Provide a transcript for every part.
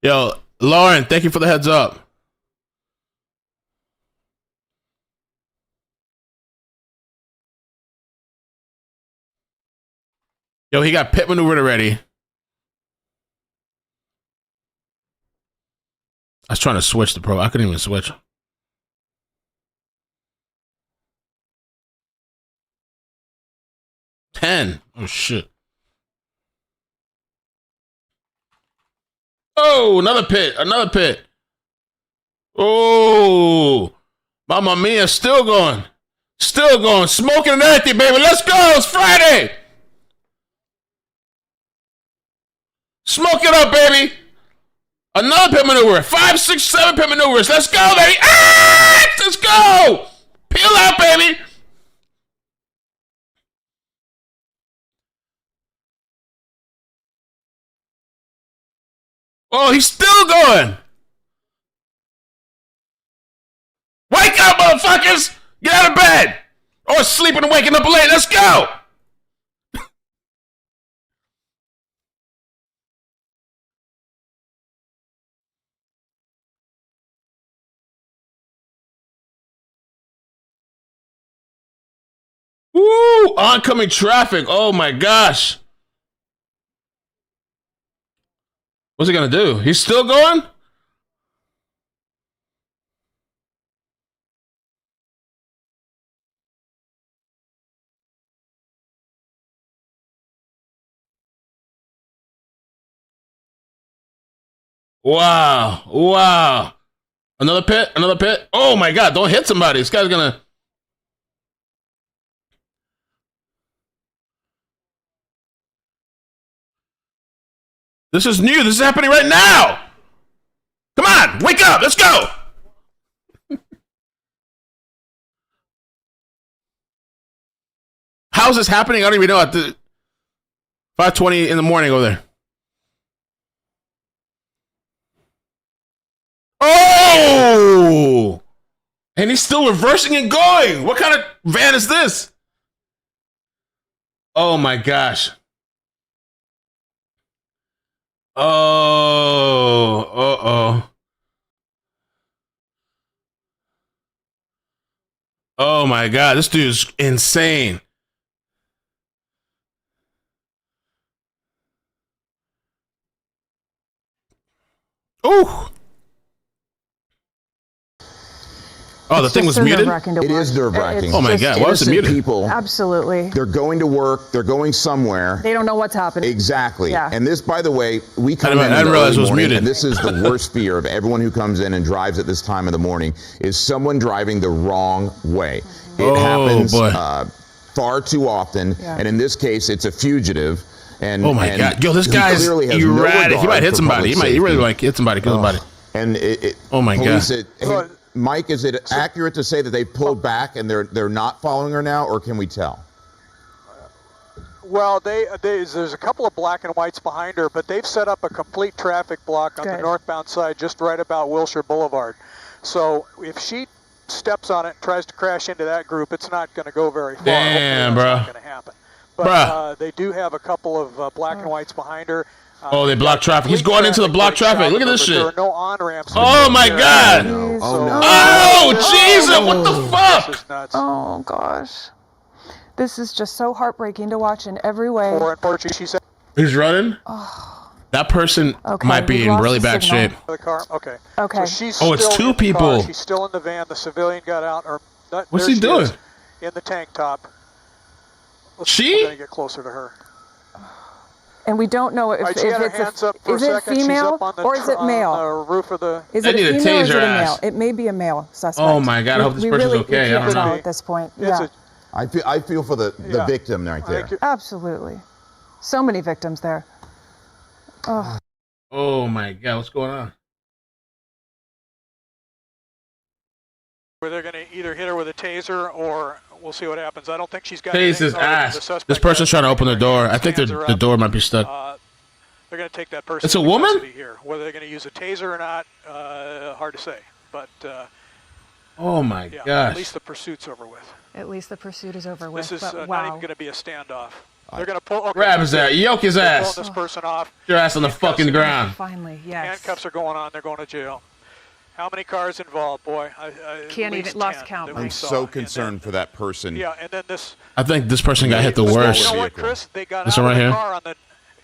Yo, Lauren, thank you for the heads up. Yo, he got pit maneuvered already. I was trying to switch the pro. I couldn't even switch. $10. Oh, shit. Oh, another pit. Another pit. Oh, Mamma Mia, still going. Still going. Smoking and everything, baby. Let's go. It's Friday. Smoke it up, baby. Another pit maneuver. 5, 6, 7 pit maneuvers. Let's go, baby. Ah, let's go. Peel out, baby. Oh, he's still going. Wake up, motherfuckers. Get out of bed. Or sleeping and waking up late. Let's go. Woo! Oncoming traffic. Oh my gosh. What's he gonna do? He's still going? Wow. Wow. Another pit? Another pit? Oh my god, don't hit somebody. This guy's gonna. This is new. This is happening right now. Come on, wake up. Let's go. How is this happening? I don't even know. At the 5:20 in the morning over there. Oh! And he's still reversing and going. What kind of van is this? Oh my gosh. Oh, uh-oh. Oh my god, this dude's insane. Ooh. Oh, the thing was muted? It is nerve-wracking. Oh my god, why was it muted? People, absolutely. they're going to work, they're going somewhere. They don't know what's happening. Exactly. Yeah. And this, by the way, we come in I didn't the realize early it was morning, muted. and this is the worst fear of everyone who comes in and drives at this time of the morning, is someone driving the wrong way. It happens far too often, and in this case, it's a fugitive. And, oh my god, yo, this guy's erratic. He might hit somebody. He really might hit somebody, kill somebody. And oh my god. Hey, Mike, is it accurate to say that they pulled back and they're not following her now, or can we tell? Well, there's a couple of black and whites behind her, but they've set up a complete traffic block on the northbound side, just right about Wilshire Boulevard. So if she steps on it and tries to crash into that group, it's not going to go very far. Damn, bro. Not going to happen. But they do have a couple of black and whites behind her. Oh, they block traffic. He's going into the block traffic. Look at this shit. There are no on-ramps. Oh my god. Oh, Jesus. What the fuck? Oh gosh. This is just so heartbreaking to watch in every way. He's running? That person might be in really bad shape. Okay. Okay. So she's oh, it's two people. She's still in the van. The civilian got out. What's he doing? In the tank top. We're gonna get closer to her. And we don't know if it's is it female or is it male? Roof of the. Is it a female or is it a male? It may be a male suspect. Oh my god! I hope this person's okay. I don't know. At this point, yeah. I feel for the victim right there. Absolutely. So many victims there. Oh. Oh my god! What's going on? Where they're going to either hit her with a taser or we'll see what happens. I don't think she's got. Tase his ass. This person's trying to open the door. I think the door might be stuck. They're going to take that person. It's a woman? Here. Whether they're going to use a taser or not, hard to say. But oh my gosh! At least the pursuit's over with. At least the pursuit is over with. This is not even going to be a standoff. They're going to pull. Okay, grab his ass. Yoke his ass. Pull this person off. Your ass on the fucking ground. Finally, yes. Handcuffs are going on. They're going to jail. How many cars involved, boy? Can't even lost count. I'm so concerned for that person. Yeah, and then this. I think this person got hit the worst. You know what, Chris? They got this out one of right the here? car on the.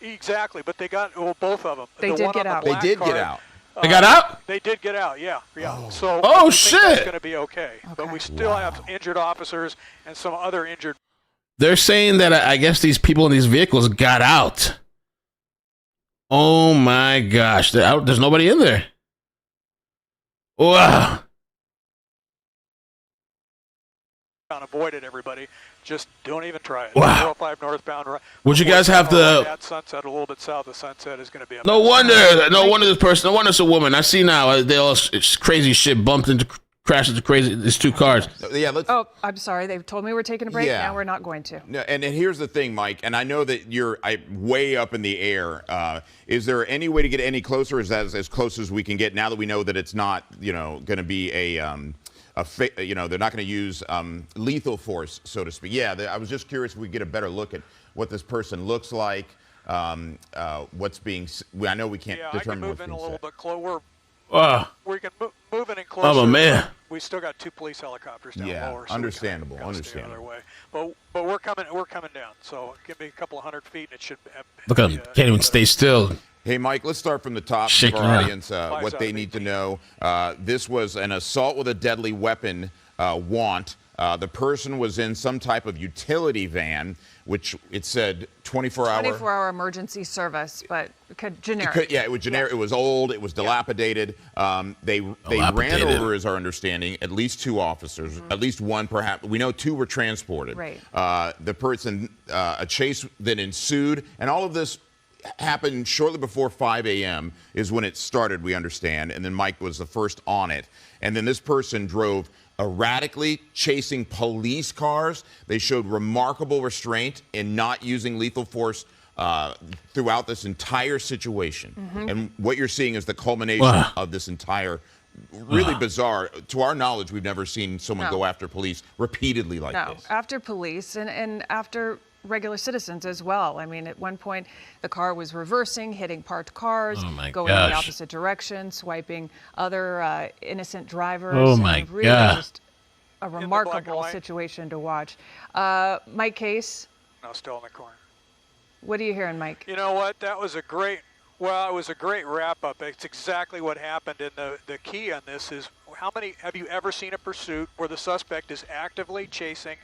Exactly, but they got both of them. They did get out. They did get out. They got out? They did get out, yeah. Oh. So oh, I shit. think that's going to be okay. But we still have injured officers and some other injured. They're saying that I guess these people in these vehicles got out. Oh, my gosh. There's nobody in there. Wow. Avoided everybody. Just don't even try it. Wow. 405 northbound. Would you guys have the... At Sunset, a little bit south of Sunset is going to be... No wonder this person, no wonder it's a woman. I see now, they all crazy shit crashed into these two cars. Yeah, oh, I'm sorry. They've told me we're taking a break. Yeah. Now we're not going to. No, and here's the thing, Mike, and I know that you're way up in the air. Is there any way to get any closer? Or is that as close as we can get now that we know that it's not, going to be they're not going to use lethal force, so to speak. Yeah, I was just curious if we could get a better look at what this person looks like, what's being. I know we can't determine what's being said. Yeah, I can move in a little bit closer. We can move in and closer. Oh, man. We still got 2 police helicopters down lower. So understandable. Way. But we're coming down. So give me a couple of 100 feet, and it should. Look at him. Can't even stay still. Hey, Mike, let's start from the top for our audience, what they need to know. This was an assault with a deadly weapon The person was in some type of utility van, which it said 24-hour. 24-hour emergency service, but generic. It was generic. Yeah. It was old. It was dilapidated. They ran over, is our understanding, at least 2 officers, at least 1 perhaps. We know 2 were transported. Right. The person, a chase then ensued, and all of this happened shortly before 5 a.m. is when it started, we understand, and then Mike was the first on it. And then this person drove erratically, chasing police cars. They showed remarkable restraint in not using lethal force throughout this entire situation. Mm-hmm. And what you're seeing is the culmination of this entire, really bizarre. To our knowledge, we've never seen someone go after police repeatedly like this. After police and after regular citizens as well. I mean, at one point, the car was reversing, hitting parked cars, going in the opposite direction, swiping other innocent drivers. Oh, my really just a remarkable situation to watch. Mike Case? No, still in the corner. What are you hearing, Mike? You know what? That was a great, it was a great wrap-up. It's exactly what happened. And the key on this is, have you ever seen a pursuit where the suspect is actively chasing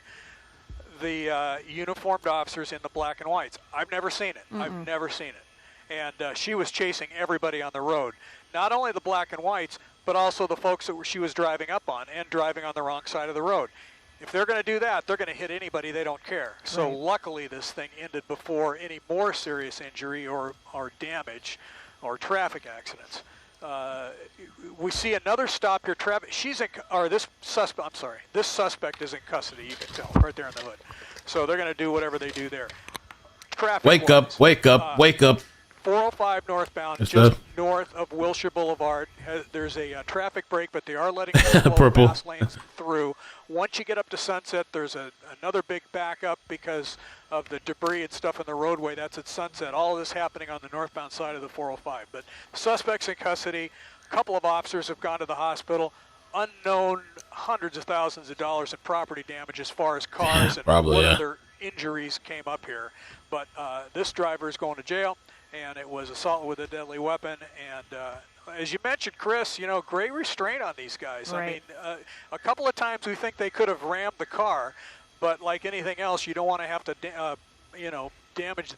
the uniformed officers in the black and whites? I've never seen it. Mm-mm. I've never seen it. And she was chasing everybody on the road. Not only the black and whites, but also the folks that she was driving up on and driving on the wrong side of the road. If they're going to do that, they're going to hit anybody. They don't care. So luckily this thing ended before any more serious injury or damage or traffic accidents. We see another stop here. This suspect is in custody. You can tell right there in the hood. So they're going to do whatever they do there. Traffic. Wake up! Wake up! Wake up! 405 northbound, just north of Wilshire Boulevard. There's a traffic break, but they are letting purple fast lanes through. Once you get up to Sunset, there's another big backup because of the debris and stuff in the roadway. That's at Sunset. All of this happening on the northbound side of the 405. But suspects in custody. A couple of officers have gone to the hospital. Unknown hundreds of thousands of dollars in property damage as far as cars and other injuries came up here. But this driver is going to jail, and it was assault with a deadly weapon. And as you mentioned, Chris, great restraint on these guys. Right. I mean, a couple of times we think they could have rammed the car, but like anything else, you don't want to have to,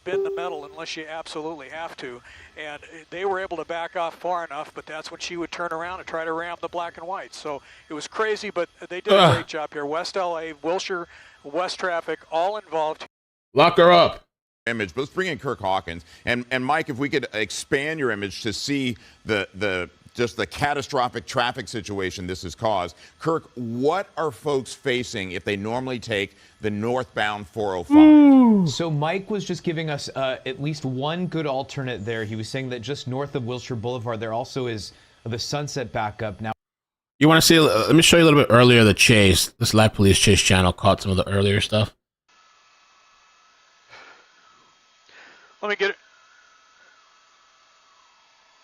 bend the metal unless you absolutely have to. And they were able to back off far enough, but that's when she would turn around and try to ram the black and white. So it was crazy, but they did a great job here. West LA, Wilshire, West traffic, all involved. Lock her up. Image, but let's bring in Kirk Hawkins. And Mike, if we could expand your image to see just the catastrophic traffic situation this has caused. Kirk, what are folks facing if they normally take the northbound 405? So Mike was just giving us at least one good alternate there. He was saying that just north of Wilshire Boulevard, there also is the Sunset backup. Now, you want to see, let me show you a little bit earlier the chase. This Live Police Chase channel caught some of the earlier stuff. Let me get it.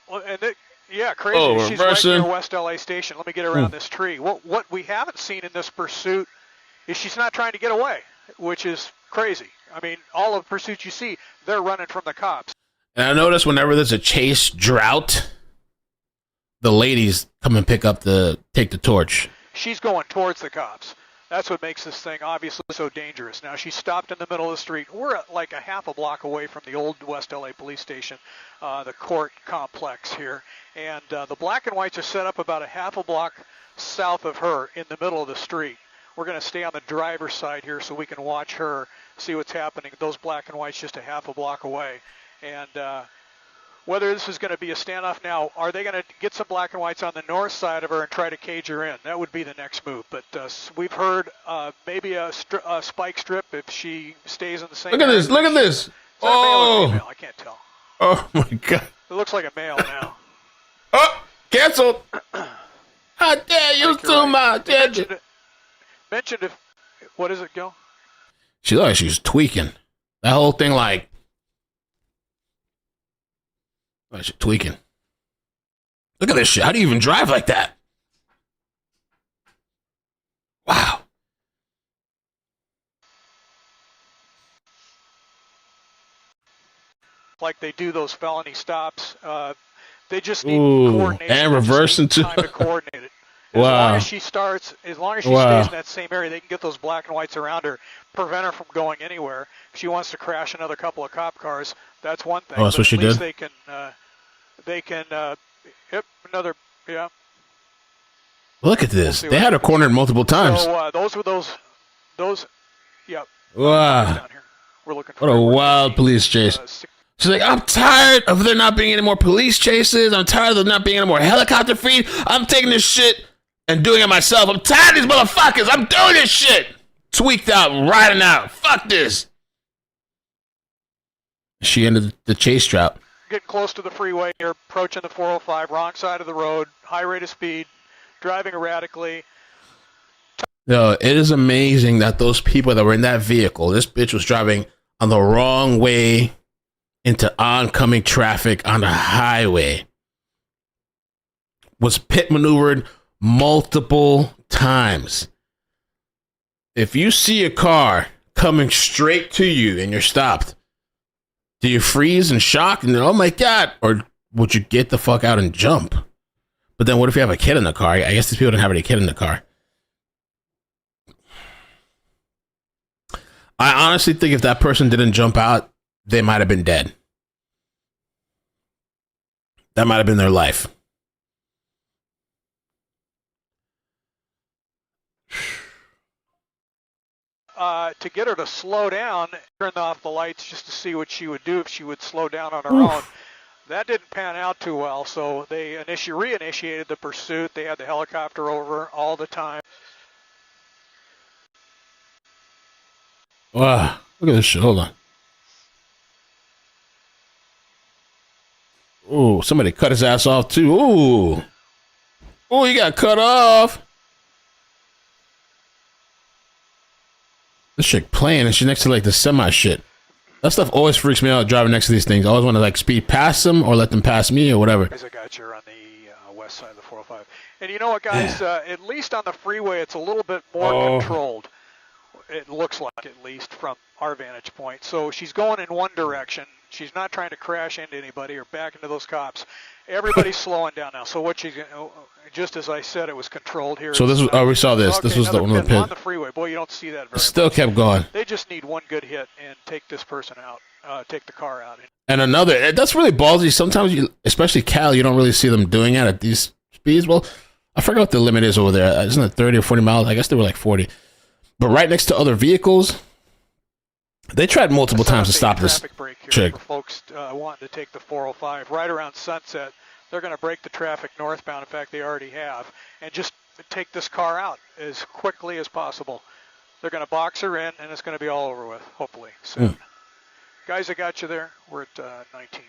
Well, and yeah, crazy. Oh, She's reversing. right near West LA Station. Let me get around this tree. What we haven't seen in this pursuit is she's not trying to get away, which is crazy. I mean, all of the pursuits you see, they're running from the cops. And I notice whenever there's a chase drought, the ladies come and take the torch. She's going towards the cops. That's what makes this thing obviously so dangerous. Now, she stopped in the middle of the street. We're at like a half a block away from the old West LA police station, the court complex here. And the black and whites are set up about a half a block south of her in the middle of the street. We're going to stay on the driver's side here so we can watch her, see what's happening. Those black and whites just a half a block away. And whether this is going to be a standoff now, are they going to get some black and whites on the north side of her and try to cage her in? That would be the next move. But we've heard maybe a spike strip if she stays in the same. Look at this! Look at this! Is that a male or female? I can't tell. Oh my god! It looks like a male now. Oh, canceled! How dare you sue my judge? Mentioned if what does it go? She looked like she was tweaking. That whole thing, like she's tweaking. Look at this shit. How do you even drive like that? Wow. Like they do those felony stops. They just need coordination. And reversing too. Time to coordinate it. As Wow. long as she stays in that same area, they can get those black and whites around her, prevent her from going anywhere. If she wants to crash another couple of cop cars, that's one thing. Oh, that's what she did? They can, yep, another, yeah. Look at this. They had her cornered multiple times. So those were those, yep. Wow. Down here. We're looking for What a wild police chase. She's like, I'm tired of there not being any more police chases. I'm tired of there not being any more helicopter feed. I'm taking this shit and doing it myself. I'm tired of these motherfuckers. I'm doing this shit. Tweaked out, riding out. Fuck this. She ended the chase drought. Getting close to the freeway. You're approaching the 405, wrong side of the road, high rate of speed, driving erratically. Yo, it is amazing that those people that were in that vehicle, this bitch was driving on the wrong way into oncoming traffic on the highway, was pit maneuvered multiple times. If you see a car coming straight to you and you're stopped, do you freeze in shock and oh my god, or would you get the fuck out and jump? But then what if you have a kid in the car? I guess these people didn't have any kid in the car. I honestly think if that person didn't jump out, they might have been dead. That might have been their life. To get her to slow down, turn off the lights just to see what she would do if she would slow down on her own. That didn't pan out too well, so they reinitiated the pursuit. They had the helicopter over all the time. Wow, look at this shit. Hold on. Ooh, somebody cut his ass off too. Ooh. Oh, he got cut off. This chick playing and she's next to like the semi shit. That stuff always freaks me out driving next to these things. I always want to like speed past them or let them pass me or whatever. I got you on the west side of the 405. And you know what, guys? At least on the freeway, it's a little bit more controlled. It looks like, at least from our vantage point. So she's going in one direction. She's not trying to crash into anybody or back into those cops. Everybody's slowing down now. So what she's just as I said, it was controlled here. So this was we saw this. Okay, this was the one of the on the freeway. Boy, you don't see that very Still much. Kept going. They just need one good hit and take this person out, take the car out. And another, that's really ballsy. Sometimes, especially Cal, you don't really see them doing it at these speeds. Well, I forgot what the limit is over there. Isn't it 30 or 40 miles? I guess they were like 40. But right next to other vehicles, they tried multiple times to stop this chick. For folks wanting to take the 405 right around Sunset, they're going to break the traffic northbound. In fact, they already have, and just take this car out as quickly as possible. They're going to box her in, and it's going to be all over with, hopefully, soon. Guys, I got you there. We're at 19.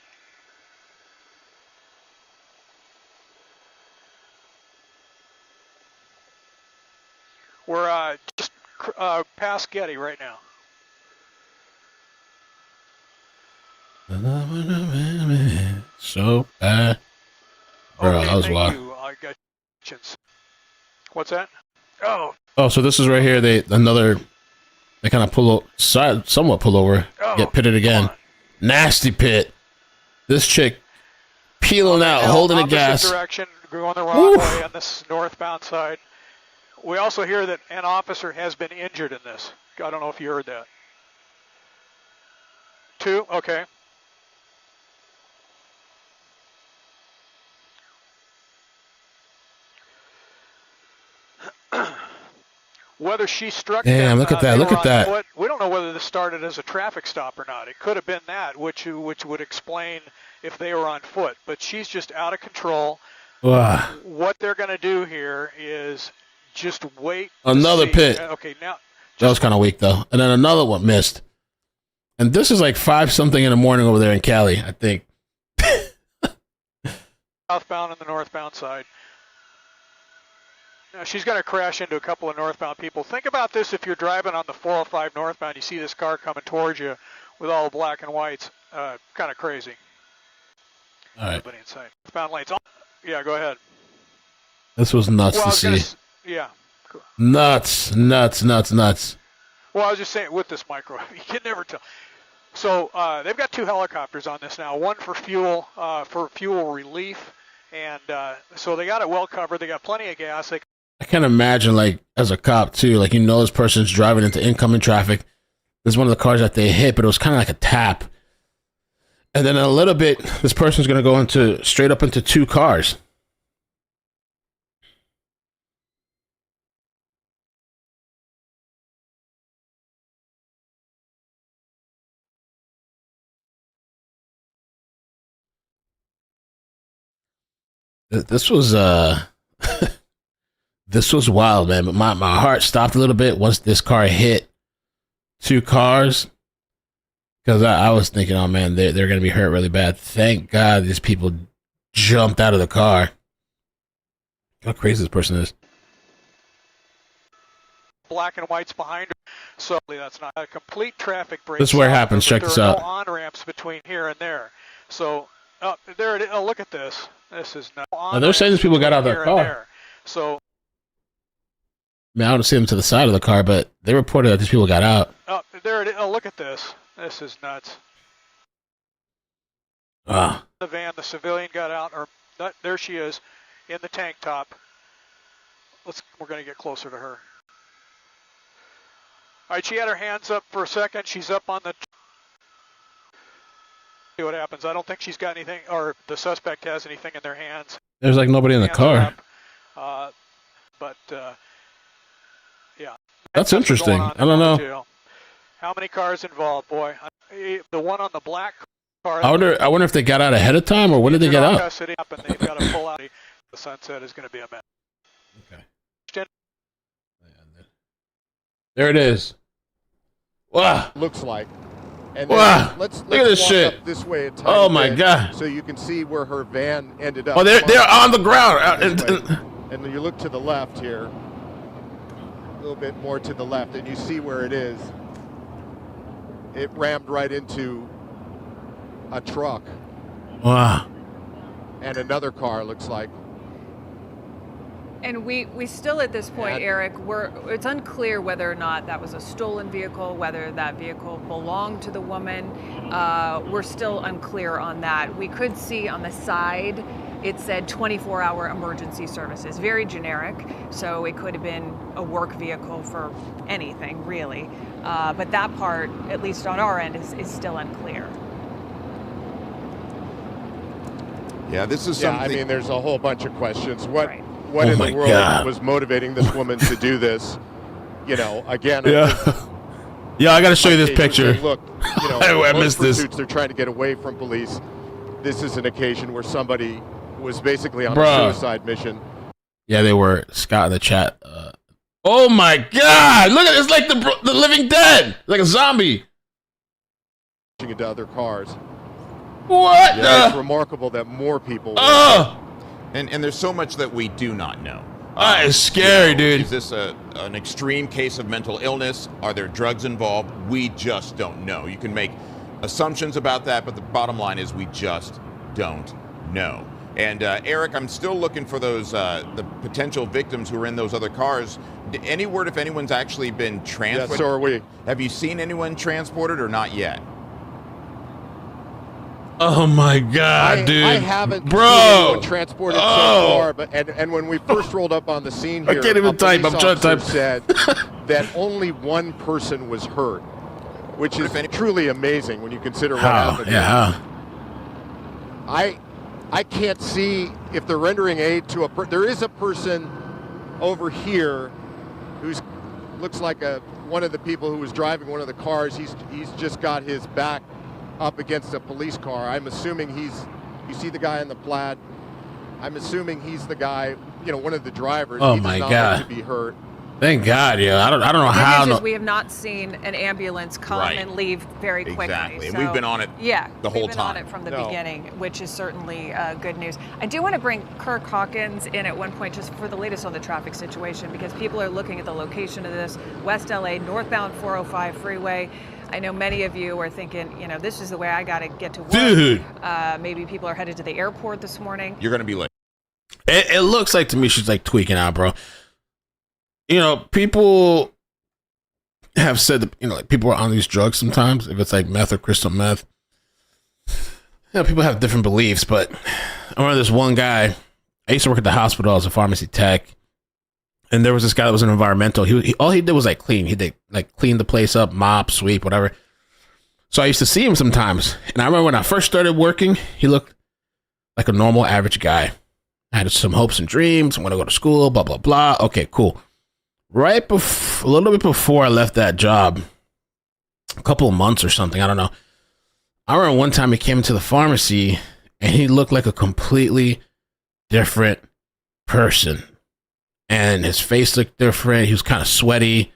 We're just past Getty right now. So bad. Bro, okay, that was thank wild. you. I got questions. What's that? Oh. Oh, so this is right here. They kind of somewhat pull over, get pitted again. Nasty pit. This chick peeling out, holding the gas. Direction, going the wrong way on this northbound side. We also hear that an officer has been injured in this. I don't know if you heard that. 2, okay. Whether she struck Damn, look at that, look at that. Foot, we don't know whether this started as a traffic stop or not. It could have been that, which would explain if they were on foot. But she's just out of control. What they're going to do here is just wait. Another pit. Okay, now. That was kind of weak, though. And then another one missed. And this is like 5-something in the morning over there in Cali, I think. Southbound and the northbound side. Now she's going to crash into a couple of northbound people. Think about this if you're driving on the 405 northbound. You see this car coming towards you with all the black and whites. Kind of crazy. All right. Everybody inside. Northbound lanes. Yeah, go ahead. This was nuts to see. Yeah. Nuts. Well, I was just saying with this micro, you can never tell. So they've got 2 helicopters on this now. One for fuel relief, and so they got it well covered. They got plenty of gas. I can imagine, like, as a cop too, like, this person's driving into incoming traffic. This is one of the cars that they hit, but it was kind of like a tap. And then in a little bit, this person's going to go straight up into 2 cars. This was this was wild, man. But my heart stopped a little bit once this car hit 2 cars, because I was thinking, oh man, they're going to be hurt really bad. Thank God these people jumped out of the car. How crazy this person is. Black and whites behind her. So that's not a complete traffic break. This is where it happens. Check this out. There are no on-ramps between here and there. So there it is. Oh, look at this. This is not. They're saying these people got out of their car. So. I mean, I don't see them to the side of the car, but they reported that these people got out. There it is. Oh, look at this. This is nuts. The van, the civilian got out, there she is, in the tank top. We're going to get closer to her. All right, she had her hands up for a second. She's up on the. See what happens. I don't think she's got anything, or the suspect has anything in their hands. There's like nobody in the car. Yeah. That's interesting. I don't know. How many cars involved, boy? The one on the black car. I wonder if they got out ahead of time, or when did they get out? Custody up, and they've got to pull out. The sunset is going to be a mess. Okay. There it is. Wow. Looks like. And wow. Let's look at this walk shit. Up this way a tiny oh my bit God. So you can see where her van ended up. Oh, they're on the ground. And you look to the left here, a little bit more to the left, and you see where it is. It rammed right into a truck. Wow. And another car, looks like. And we still at this point, Eric, it's unclear whether or not that was a stolen vehicle, whether that vehicle belonged to the woman. We're still unclear on that. We could see on the side, it said 24-hour emergency services, very generic. So it could have been a work vehicle for anything, really. But that part, at least on our end, is still unclear. Yeah, this is something. I mean, there's a whole bunch of questions. What in the world was motivating this woman to do this? Again. Yeah, I got to show you this picture. Look, I missed this. They're trying to get away from police. This is an occasion where somebody was basically on a suicide mission. Yeah, they were. Scott in the chat. Oh my God! Look at it. It's like the Living Dead, like a zombie. Into other cars. What? Yeah, it's remarkable that more people. And there's so much that we do not know. That is scary, dude. Is this an extreme case of mental illness? Are there drugs involved? We just don't know. You can make assumptions about that, but the bottom line is we just don't know. And Eric, I'm still looking for those the potential victims who are in those other cars. Any word if anyone's actually been transported? Yes, so are we. Have you seen anyone transported or not yet? Oh my God, dude! I haven't seen anyone transported so far, but and when we first rolled up on the scene here, I can't even type. I'm trying to type. Said that only one person was hurt, which is truly amazing when you consider what happened. Yeah. I can't see if they're rendering aid to a there is a person over here who's looks like one of the people who was driving one of the cars. He's just got his back up against a police car. I'm assuming you see the guy in the plaid. I'm assuming he's the guy, one of the drivers. Oh he does my not God. look to be hurt. Thank God, yeah. I don't know how. The news is we have not seen an ambulance come and leave very quickly. Exactly. So, We've been on it the whole time. We've been on it from the beginning, which is certainly good news. I do want to bring Kirk Hawkins in at one point just for the latest on the traffic situation, because people are looking at the location of this. West LA, northbound 405 freeway. I know many of you are thinking, this is the way I got to get to work. Dude. Maybe people are headed to the airport this morning. You're going to be late. It looks like to me she's like tweaking out, bro. People have said that, like people are on these drugs sometimes, if it's like meth or crystal meth. People have different beliefs, but I remember this one guy, I used to work at the hospital as a pharmacy tech, and there was this guy that was an environmental. He all he did was like clean. He did like clean the place up, mop, sweep, whatever. So I used to see him sometimes. And I remember when I first started working, he looked like a normal average guy. I had some hopes and dreams. I want to go to school, blah, blah, blah. Okay, cool. Right a little bit before I left that job, a couple of months or something, I don't know. I remember one time he came into the pharmacy and he looked like a completely different person. And his face looked different. He was kind of sweaty.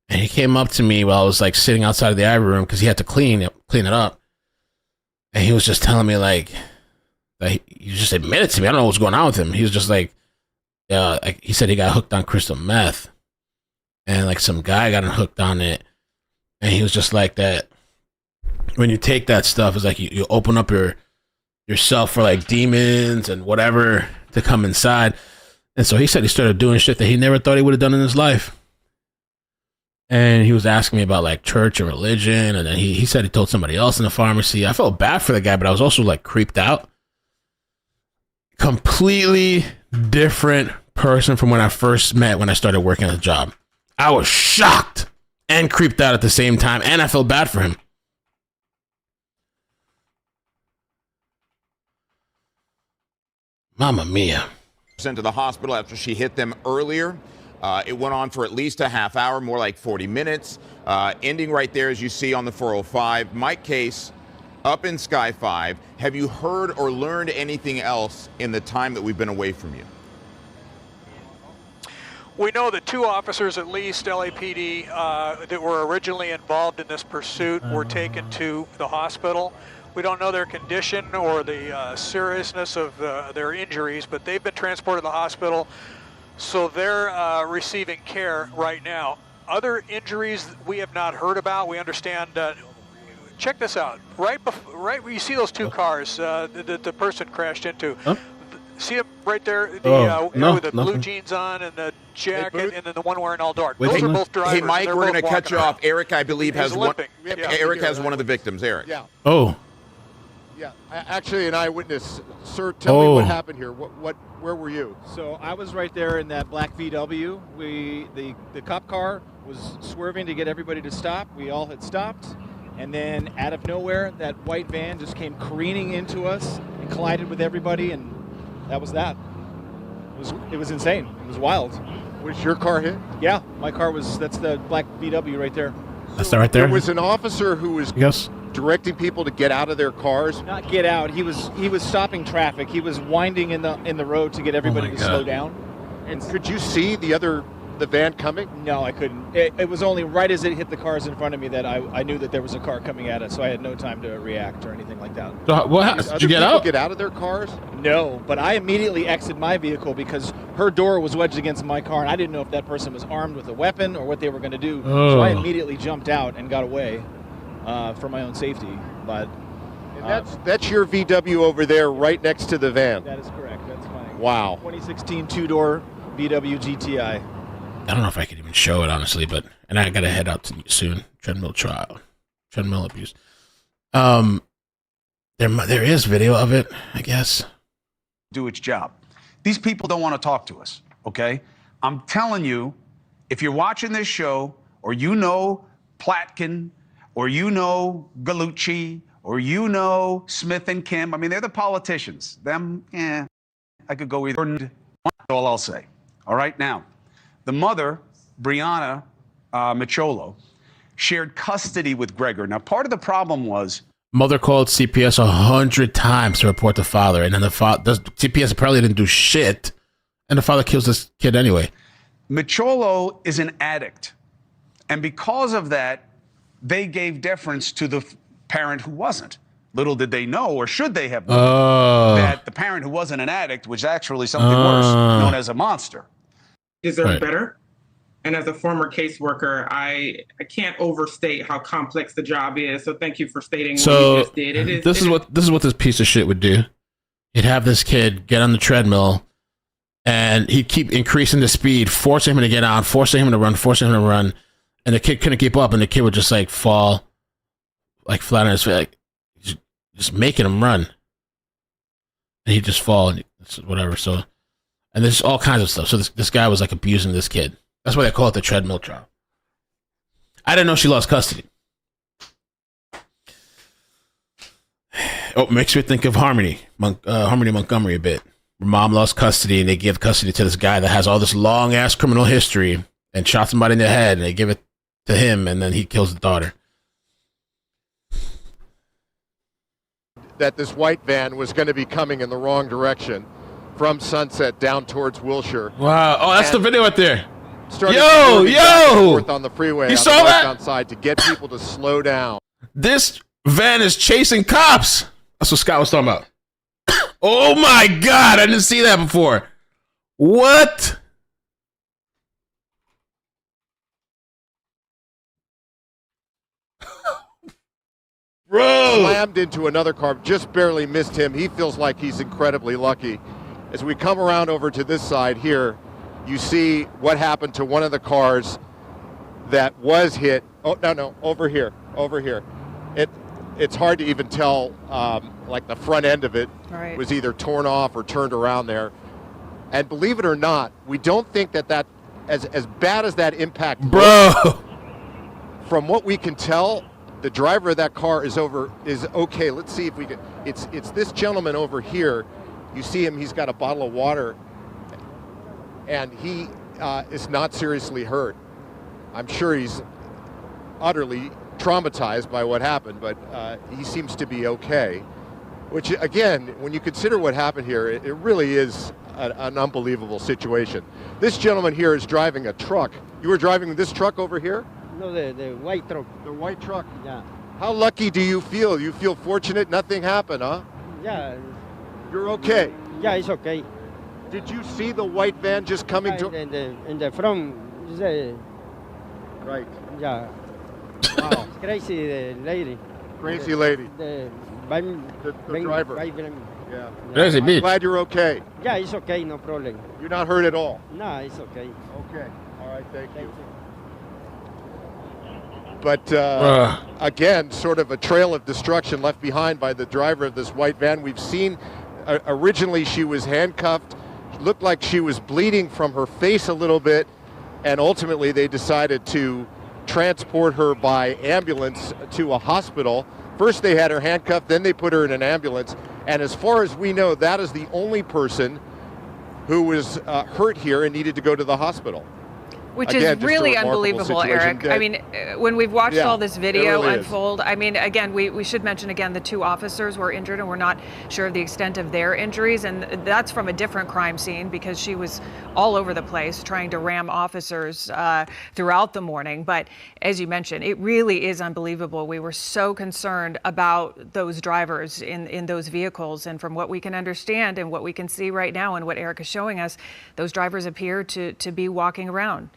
And he came up to me while I was like sitting outside of the IV room because he had to clean it up. And he was just telling me like he just admitted to me. I don't know what's going on with him. He was just like he said he got hooked on crystal meth. And like some guy got him hooked on it. And he was just like that. When you take that stuff, it's like you open up yourself for like demons and whatever to come inside. And so he said he started doing shit that he never thought he would have done in his life. And he was asking me about like church or religion. And then he said he told somebody else in the pharmacy. I felt bad for the guy, but I was also like creeped out. Completely different person from when I first met when I started working at the job. I was shocked and creeped out at the same time. And I felt bad for him. Mamma mia. Sent to the hospital after she hit them earlier. It went on for at least a half hour, more like 40 minutes, ending right there, as you see on the 405. Mike Case, up in Sky 5. Have you heard or learned anything else in the time that we've been away from you? We know that 2 officers, at least, LAPD, that were originally involved in this pursuit were taken to the hospital. We don't know their condition or the seriousness of their injuries, but they've been transported to the hospital, so they're receiving care right now. Other injuries we have not heard about. We understand. Check this out. Right where you see those 2 cars that the person crashed into. Huh? See him right there, with the blue jeans on and the jacket, and then the one wearing all dark. Those are both drivers. Hey, Mike, we're going to cut you off. Eric, I believe, has one. Yeah. Eric has one of the victims. Eric. Yeah. Oh. Yeah. Actually, an eyewitness. Sir, tell me what happened here. Where were you? So I was right there in that black VW. The cop car was swerving to get everybody to stop. We all had stopped. And then out of nowhere, that white van just came careening into us and collided with everybody, and that was that. It was insane. It was wild. Was your car hit? Yeah, my car was. That's the black VW right there. That's right there. There was an officer who was directing people to get out of their cars. Not get out. He was stopping traffic. He was winding in the road to get everybody to slow down. And could you see the van coming? No, I couldn't. It was only right as it hit the cars in front of me that I knew that there was a car coming at us, so I had no time to react or anything like that. So did you get out? Get out of their cars? No, but I immediately exited my vehicle because her door was wedged against my car, and I didn't know if that person was armed with a weapon or what they were going to do. So I immediately jumped out and got away. for my own safety. But that's your VW over there, right next to the van. that is correct. That's my Wow. 2016 two-door VW GTI. I don't know if I could even show it, honestly, and I got to head out soon. Treadmill trial. Treadmill abuse. There is video of it, I guess. Do its job. These people don't want to talk to us, okay? I'm telling you, if you're watching this show, or you know Platkin, or you know Gallucci, or you know Smith and Kim, I mean, they're the politicians. Them, I could go either. That's all I'll say. All right, now, the mother, Brianna Micholo, shared custody with Gregor. Now, part of the problem was mother called CPS 100 times to report the father, and then CPS apparently didn't do shit, and the father kills this kid anyway. Micholo is an addict, and because of that, they gave deference to the parent who wasn't. Little did they know, or should they have known, that the parent who wasn't an addict was actually something worse, known as a monster. Deserve better. And as a former caseworker, I can't overstate how complex the job is. So thank you for stating what you just did. This is what this piece of shit would do. He'd have this kid get on the treadmill, and he'd keep increasing the speed, forcing him to get on, forcing him to run, and the kid couldn't keep up, and the kid would just like fall, like flat on his face, like just making him run, and he'd just fall and whatever. So, and there's all kinds of stuff. So this guy was like abusing this kid. That's why they call it the treadmill trial. I didn't know she lost custody. Oh, makes me think of Harmony Montgomery a bit. Her mom lost custody, and they give custody to this guy that has all this long ass criminal history and shot somebody in the head, and they give it to him, and then he kills the daughter. That this white van was going to be coming in the wrong direction from Sunset down towards Wilshire. Wow! Oh, that's the video right there. Yo! On the freeway, you saw that? Outside to get people to slow down. This van is chasing cops. That's what Scott was talking about. Oh my God! I didn't see that before. What? Bro! Slammed into another car, just barely missed him. He feels like he's incredibly lucky. As we come around over to this side here, you see what happened to one of the cars that was hit. Oh, no, over here. It's hard to even tell, like the front end of it was either torn off or turned around there. And believe it or not, we don't think that as bad as that impact Bro! From what we can tell, the driver of that car is okay. Let's see if we can. It's this gentleman over here. You see him, he's got a bottle of water, and he is not seriously hurt. I'm sure he's utterly traumatized by what happened, but he seems to be okay. Which, again, when you consider what happened here, it really is an unbelievable situation. This gentleman here is driving a truck. You were driving this truck over here? No, the white truck. The white truck? Yeah. How lucky do you feel? You feel fortunate nothing happened, huh? Yeah. You're okay? Yeah, it's okay. Did you see the white van just coming to... In the front, right. Yeah. Wow. Crazy lady. Crazy lady. The driver. Yeah. Crazy bitch. I'm glad you're okay. Yeah, it's okay, no problem. You're not hurt at all? No, it's okay. Okay. All right, thank you. But again, sort of a trail of destruction left behind by the driver of this white van. We've seen originally she was handcuffed, looked like she was bleeding from her face a little bit, and ultimately they decided to transport her by ambulance to a hospital. First they had her handcuffed, then they put her in an ambulance, and as far as we know, that is the only person who was hurt here and needed to go to the hospital. Which again, is really unbelievable, situation. Eric. I mean, when we've watched all this video really unfold, I mean, again, we should mention again the two officers were injured, and we're not sure of the extent of their injuries, and that's from a different crime scene because she was all over the place trying to ram officers throughout the morning. But as you mentioned, it really is unbelievable. We were so concerned about those drivers in those vehicles, and from what we can understand and what we can see right now and what Eric is showing us, those drivers appear to be walking around.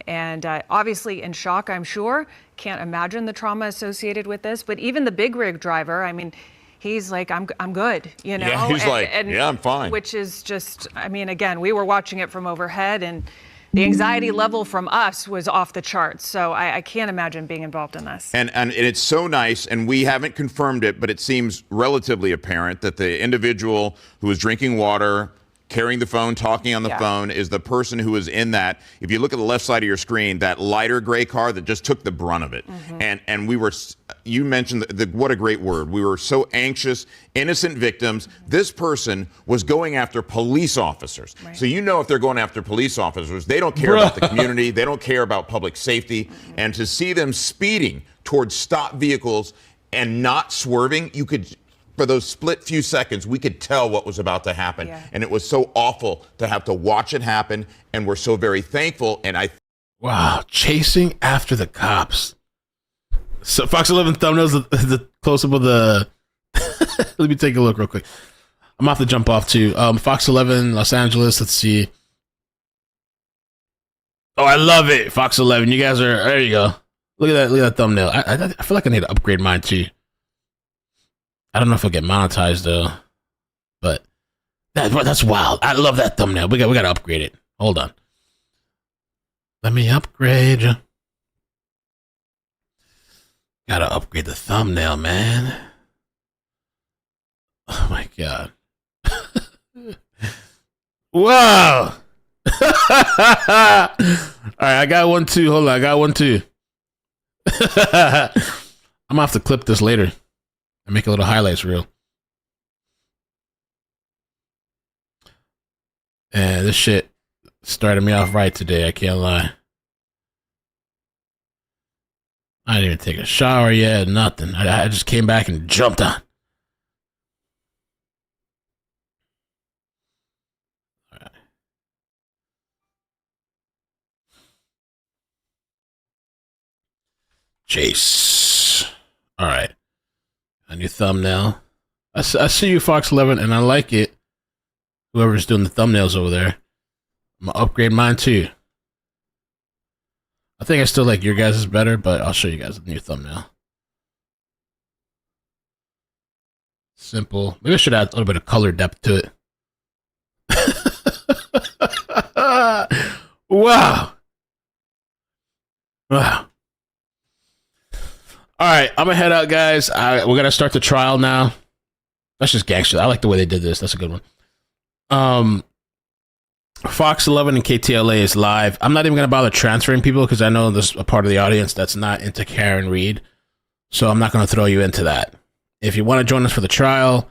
and obviously in shock, I'm sure. Can't imagine the trauma associated with this. But even the big rig driver, I mean, he's like, I'm good, you know? Yeah, he's yeah, I'm fine. Which is just, I mean, again, we were watching it from overhead, and the anxiety level from us was off the charts. So I can't imagine being involved in this. And it's so nice, and we haven't confirmed it, but it seems relatively apparent that the individual who was drinking water, carrying the phone, talking on the phone, is the person who was in that, if you look at the left side of your screen, that lighter gray car that just took the brunt of it. And we were, you mentioned what a great word. We were so anxious, innocent victims. This person was going after police officers. So you know, if they're going after police officers, they don't care about the community. They don't care about public safety. And to see them speeding towards stopped vehicles and not swerving, you could, for those split few seconds, we could tell what was about to happen. And it was so awful to have to watch it happen. And we're so very thankful. And wow, chasing after the cops. So Fox 11 thumbnails, the close-up of the... Let me take a look real quick. I'm going to have to jump off to Fox 11, Los Angeles. Let's see. Oh, I love it. Fox 11. You guys are... There you go. Look at that thumbnail. I feel like I need to upgrade mine too. I don't know if I'll get monetized though, but that's wild. I love that thumbnail. We got to upgrade it. Hold on. Let me upgrade. Got to upgrade the thumbnail, man. Oh my God. Wow. All right, I got one too. Hold on, I got one too. I'm gonna have to clip this later and make a little highlights reel. And this shit started me off right today, I can't lie. I didn't even take a shower yet, nothing. I just came back and jumped on. All right. Chase. All right. A new thumbnail. I see you, Fox 11, and I like it. Whoever's doing the thumbnails over there. I'm going to upgrade mine too. I think I still like your guys' better, but I'll show you guys a new thumbnail. Simple. Maybe I should add a little bit of color depth to it. Wow. Wow. All right, I'm gonna head out, guys. We're gonna start the trial now. That's just gangster. I like the way they did this. That's a good one. Fox 11 and KTLA is live. I'm not even gonna bother transferring people because I know there's a part of the audience that's not into Karen Reed, so I'm not gonna throw you into that. If you want to join us for the trial,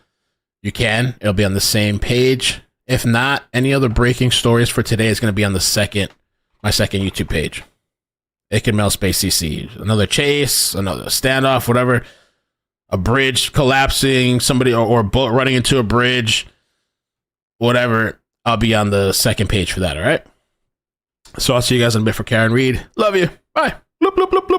you can. It'll be on the same page. If not, any other breaking stories for today is gonna be on my second YouTube page. Aiken Mel Space CC. Another chase, another standoff, whatever. A bridge collapsing, somebody or a boat running into a bridge, whatever. I'll be on the second page for that, all right? So I'll see you guys in a bit for Karen Reed. Love you. Bye. Bloop, bloop, bloop, bloop.